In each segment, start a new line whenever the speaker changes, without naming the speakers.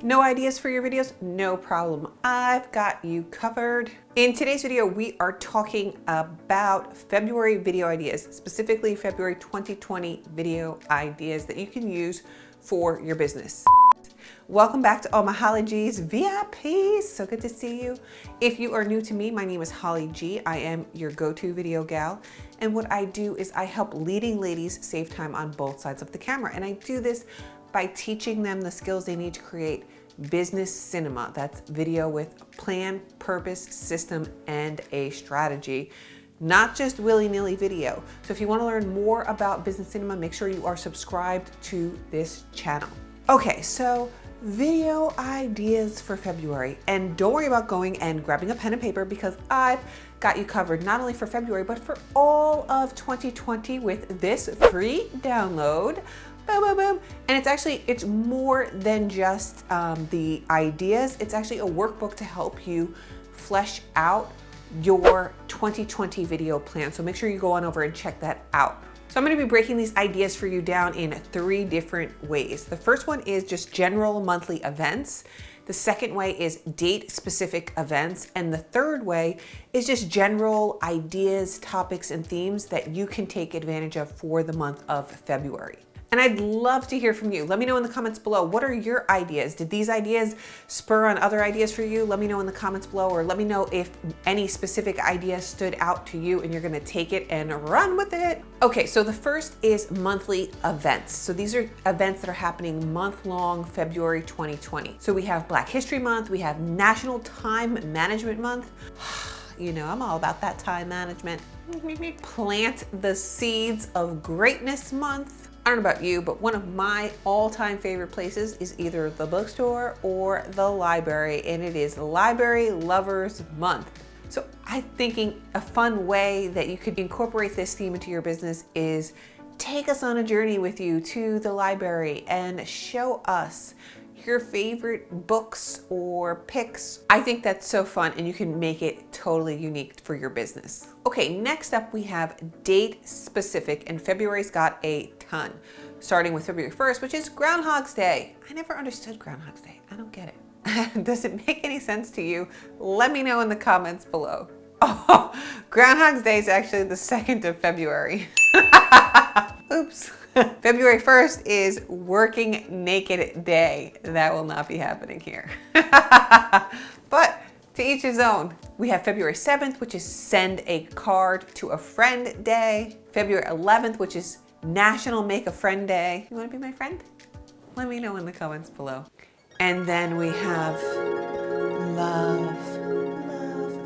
No ideas for your videos? No problem. I've got you covered. In today's video, we are talking about February video ideas, specifically February 2020 video ideas that you can use for your business. Welcome back to all my Holly G's VIPs. So good to see you. If you are new to me, my name is Holly G. I am your go-to video gal. And what I do is I help leading ladies save time on both sides of the camera. And I do this by teaching them the skills they need to create business cinema. That's video with plan, purpose, system, and a strategy. Not just willy-nilly video. So if you want to learn more about business cinema, make sure you are subscribed to this channel. Okay, so video ideas for February. And don't worry about going and grabbing a pen and paper because I've got you covered not only for February, but for all of 2020 with this free download. Boom, boom, boom. And it's more than just the ideas. It's actually a workbook to help you flesh out your 2020 video plan. So make sure you go on over and check that out. So I'm going to be breaking these ideas for you down in 3 different ways. The first one is just general monthly events. The second way is date specific events. And the third way is just general ideas, topics, and themes that you can take advantage of for the month of February. And I'd love to hear from you. Let me know in the comments below, what are your ideas? Did these ideas spur on other ideas for you? Let me know in the comments below, or let me know if any specific idea stood out to you and you're gonna take it and run with it. Okay, so the first is monthly events. So these are events that are happening month-long, February 2020. So we have Black History Month, we have National Time Management Month. You know, I'm all about that time management. Plant the Seeds of Greatness Month. I don't know about you, but one of my all-time favorite places is either the bookstore or the library, and it is Library Lovers Month. So I'm thinking a fun way that you could incorporate this theme into your business is take us on a journey with you to the library and show us your favorite books or picks. I think that's so fun, and you can make it totally unique for your business. Okay, next up we have date specific, and February's got a ton. Starting with February 1st, which is Groundhog's Day. I never understood Groundhog's Day. I don't get it. Does it make any sense to you? Let me know in the comments below. Oh, Groundhog's Day is actually the 2nd of February. Oops. February 1st is Working Naked Day. That will not be happening here. But to each his own. We have February 7th, which is Send a Card to a Friend Day. February 11th, which is National Make a Friend Day. You want to be my friend? Let me know in the comments below. And then we have love.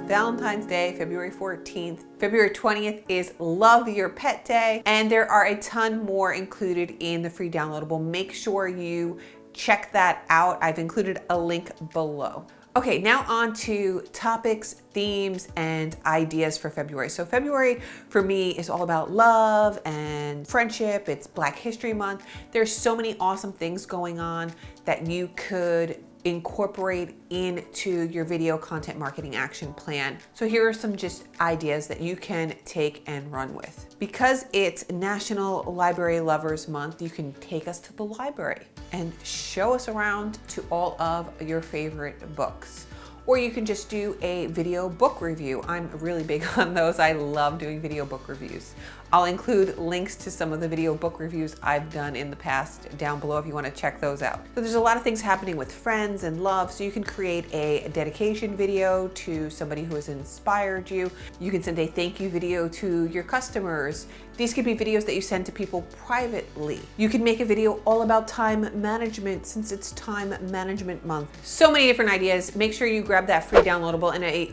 Valentine's Day, February 14th. February 20th is Love Your Pet Day. And there are a ton more included in the free downloadable. Make sure you check that out. I've included a link below. Okay, now on to topics, themes, and ideas for February. So February for me is all about love and friendship. It's Black History Month. There's so many awesome things going on that you could incorporate into your video content marketing action plan. So here are some just ideas that you can take and run with. Because it's National Library Lovers Month, you can take us to the library and show us around to all of your favorite books. Or you can just do a video book review. I'm really big on those. I love doing video book reviews. I'll include links to some of the video book reviews I've done in the past down below if you want to check those out. So there's a lot of things happening with friends and love. So you can create a dedication video to somebody who has inspired you. You can send a thank you video to your customers. These could be videos that you send to people privately. You can make a video all about time management since it's Time Management Month. So many different ideas. Make sure you grab that free downloadable, and a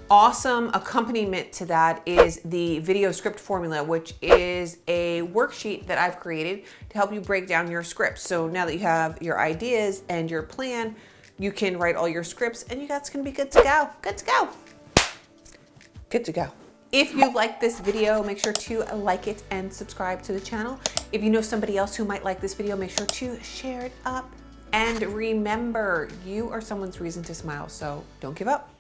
awesome accompaniment to that is the video script formula, which is a worksheet that I've created to help you break down your scripts. So now that you have your ideas and your plan, you can write all your scripts and you guys can be good to go. Good to go. Good to go. If you like this video, make sure to like it and subscribe to the channel. If you know somebody else who might like this video, make sure to share it up. And remember, you are someone's reason to smile, so don't give up.